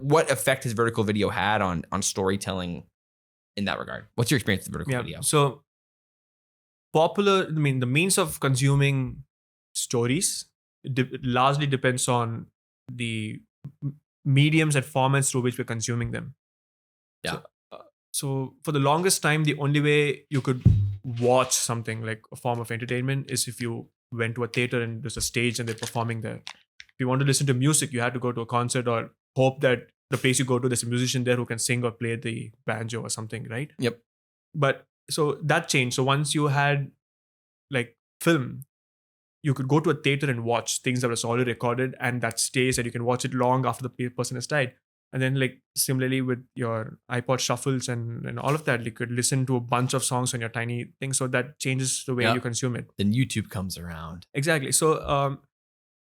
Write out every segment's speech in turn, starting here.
what effect has vertical video had on storytelling in that regard? What's your experience with vertical video? So the means of consuming stories largely depends on the mediums and formats through which we're consuming them. Yeah. So for the longest time, the only way you could watch something like a form of entertainment is if you went to a theater and there's a stage and they're performing there. If you want to listen to music, you had to go to a concert or hope that the place you go to, there's a musician there who can sing or play the banjo or something, right? Yep. But so that changed. So once you had like film, you could go to a theater and watch things that was already recorded and that stays, and you can watch it long after the person has died. And then like similarly with your iPod shuffles and all of that, you could listen to a bunch of songs on your tiny thing. So that changes the way you consume it. Then YouTube comes around. Exactly. So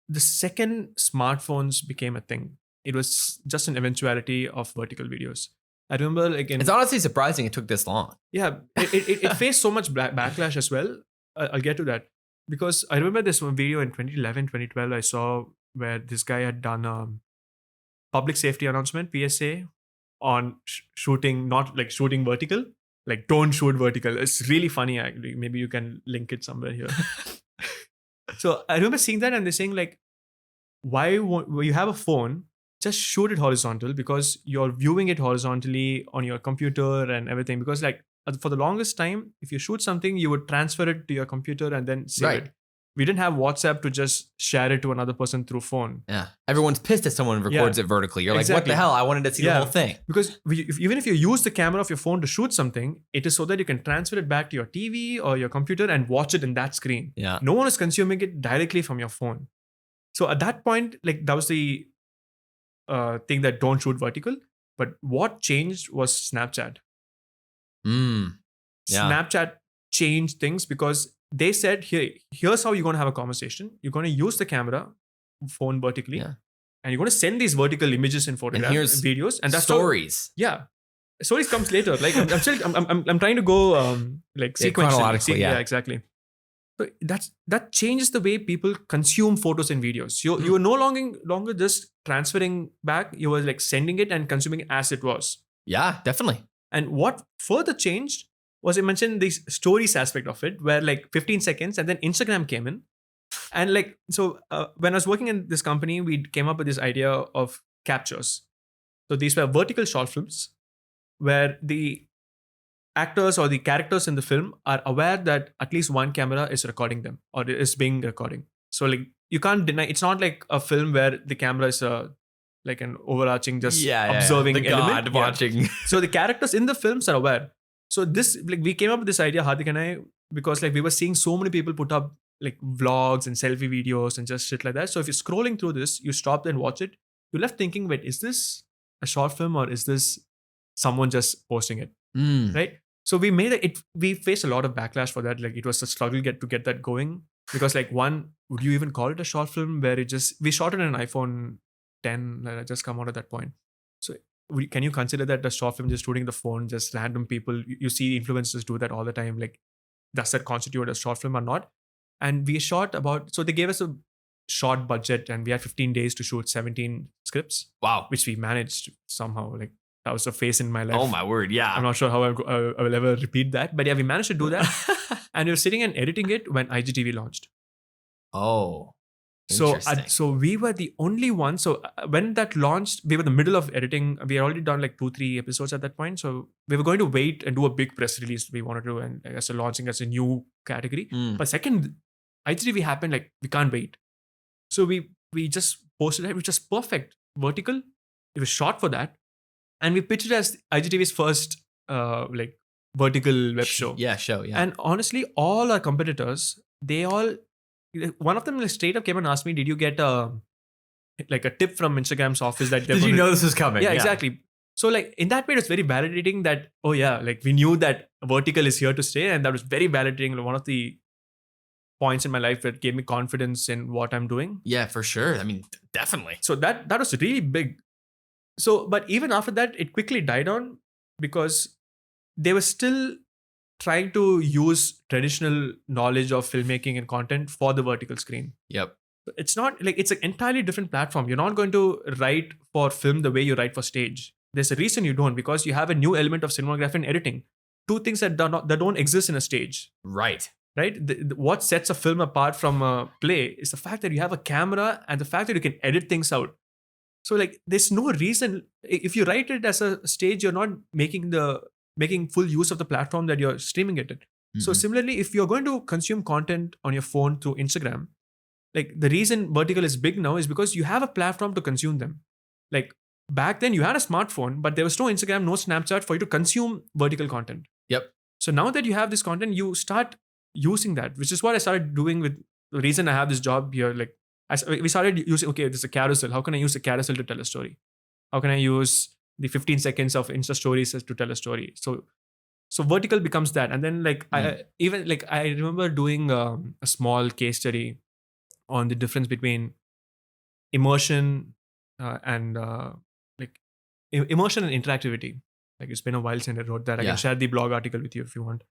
the second smartphones became a thing, it was just an eventuality of vertical videos. I remember like it's honestly surprising it took this long. Yeah, it faced so much backlash as well. I'll get to that. Because I remember this one video in 2011, 2012 I saw where this guy had done a public safety announcement, PSA, on shooting, not like shooting vertical, like don't shoot vertical. It's really funny actually. Maybe you can link it somewhere here. So I remember seeing that and they're saying like, why you have a phone, just shoot it horizontal because you're viewing it horizontally on your computer and everything. Because like for the longest time, if you shoot something, you would transfer it to your computer and then save it. We didn't have WhatsApp to just share it to another person through phone. Yeah. Everyone's pissed if someone records it vertically. You're like, what the hell? I wanted to see the whole thing. Because even if you use the camera of your phone to shoot something, it is so that you can transfer it back to your TV or your computer and watch it in that screen. Yeah. No one is consuming it directly from your phone. So at that point, like that was the thing that don't shoot vertical. But what changed was Snapchat. Snapchat changed things because they said, here's how you're going to have a conversation. You're going to use the camera, phone vertically, and you're going to send these vertical images and photographs and videos. And that's stories. Stories comes later. Like I'm trying to go like sequentially. Yeah, exactly. So that changes the way people consume photos and videos. You were no longer just transferring back. You were like sending it and consuming it as it was. Yeah, definitely. And what further changed was I mentioned the stories aspect of it, where like 15 seconds and then Instagram came in. And like, so when I was working in this company, we came up with this idea of captures. So these were vertical short films where the actors or the characters in the film are aware that at least one camera is recording them or is being recording. So like, you can't deny, it's not like a film where the camera is like an overarching, just observing the element. God watching. So the characters in the films are aware. So this, like, we came up with this idea, Hardik and I, because like we were seeing so many people put up like vlogs and selfie videos and just shit like that. So if you're scrolling through this, you stop and watch it, you're left thinking, wait, is this a short film or is this someone just posting it? Right? So we made it, we faced a lot of backlash for that. Like it was a struggle to get that going. Because like would you even call it a short film where we shot it on an iPhone 10 that had just come out at that point. So can you consider that a short film, just shooting the phone, just random people? You see influencers do that all the time. Like, does that constitute a short film or not? And we shot so they gave us a short budget and we had 15 days to shoot 17 scripts. Wow. Which we managed somehow. Like, that was a phase in my life. Oh my word, yeah. I'm not sure how I will ever repeat that. But yeah, we managed to do that. And we were sitting and editing it when IGTV launched. Oh. So we were the only ones. So when that launched, we were in the middle of editing. We had already done like 2-3 episodes at that point. So we were going to wait and do a big press release. We wanted to, and as a launching as a new category. But second, IGTV happened, like we can't wait. So we just posted it, which was perfect. Vertical. It was shot for that. And we pitched it as IGTV's first like vertical web show. Yeah. And honestly, all our competitors, one of them straight up came and asked me, did you get a tip from Instagram's office that did you know this was coming? Yeah, exactly. So like in that way, it's very validating that, oh yeah, like we knew that vertical is here to stay. And that was very validating. One of the points in my life that gave me confidence in what I'm doing. Yeah, for sure. I mean, definitely. So that was really big. So, but even after that, it quickly died on because they were still trying to use traditional knowledge of filmmaking and content for the vertical screen. Yep. It's not like it's an entirely different platform. You're not going to write for film the way you write for stage. There's a reason you don't, because you have a new element of cinematography and editing. Two things that don't exist in a stage. Right. Right? What sets a film apart from a play is the fact that you have a camera and the fact that you can edit things out. So like there's no reason, if you write it as a stage, you're not making full use of the platform that you're streaming it in. So similarly, if you're going to consume content on your phone through Instagram, like the reason vertical is big now is because you have a platform to consume them. Like back then you had a smartphone, but there was no Instagram, no Snapchat for you to consume vertical content. Yep. So now that you have this content, you start using that, which is what I started doing with the reason I have this job here. Like we started using, okay, this is a carousel. How can I use a carousel to tell a story? How can I use the 15 seconds of Insta stories to tell a story? So vertical becomes that. And then like I remember doing a small case study on the difference between immersion and immersion and interactivity. Like it's been a while since I wrote that. I can share the blog article with you if you want.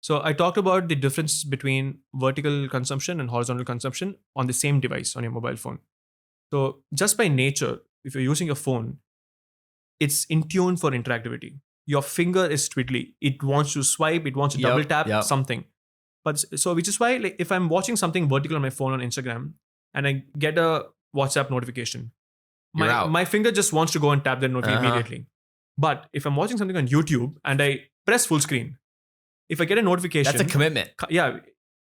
So I talked about the difference between vertical consumption and horizontal consumption on the same device on your mobile phone. So just by nature, if you're using your phone, it's in tune for interactivity. Your finger is twiddly. It wants to swipe. It wants to double tap something. But so which is why, like, if I'm watching something vertical on my phone on Instagram and I get a WhatsApp notification, my finger just wants to go and tap that notification immediately. But if I'm watching something on YouTube and I press full screen, if I get a notification, that's a commitment. Yeah.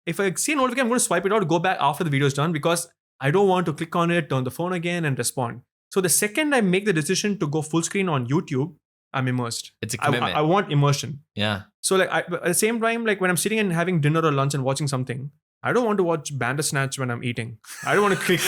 If I see a notification, I'm going to swipe it out, go back after the video is done, because I don't want to click on it, turn the phone again and respond. So the second I make the decision to go full screen on YouTube, I'm immersed. It's a commitment. I want immersion. Yeah. So like at the same time, like when I'm sitting and having dinner or lunch and watching something, I don't want to watch Bandersnatch when I'm eating. I don't want to click.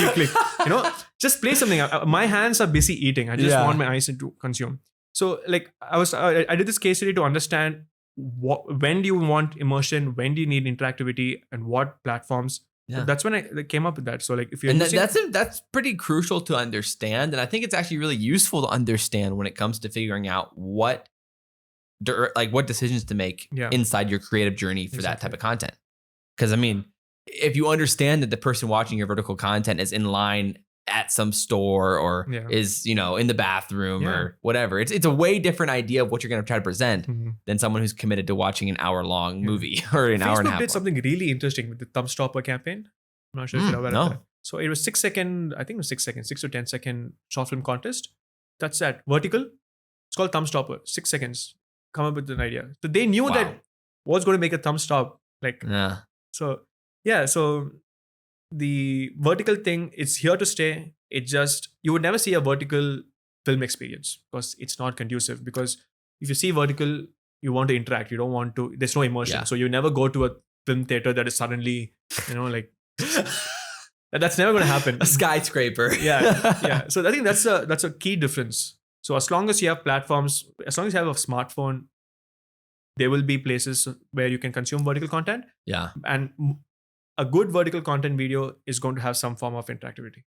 Just play something. My hands are busy eating. I just want my eyes to consume. So like I did this case study to understand when do you want immersion, when do you need interactivity, and what platforms. Yeah. So that's when I came up with that. So like if you're that's pretty crucial to understand, and I think it's actually really useful to understand when it comes to figuring out what decisions to make inside your creative journey for that type of content. Because I mean, if you understand that the person watching your vertical content is in line at some store or is in the bathroom or whatever, it's a way different idea of what you're going to try to present than someone who's committed to watching an hour-long movie or an hour and a half. Facebook did something really interesting with the Thumbstopper campaign. I'm not sure if you're aware of that. So it was 6 to 10 second short film contest. That's that. Vertical. It's called Thumbstopper. 6 seconds. Come up with an idea. So they knew that what's going to make a thumb stop. So the vertical thing is here to stay. It just, you would never see a vertical film experience because it's not conducive. Because if you see vertical, you want to interact. You don't want to, there's no immersion. Yeah. So you never go to a film theater that is suddenly, that's never going to happen. A skyscraper. Yeah. So I think that's a key difference. So as long as you have platforms, as long as you have a smartphone, there will be places where you can consume vertical content. Yeah. And a good vertical content video is going to have some form of interactivity.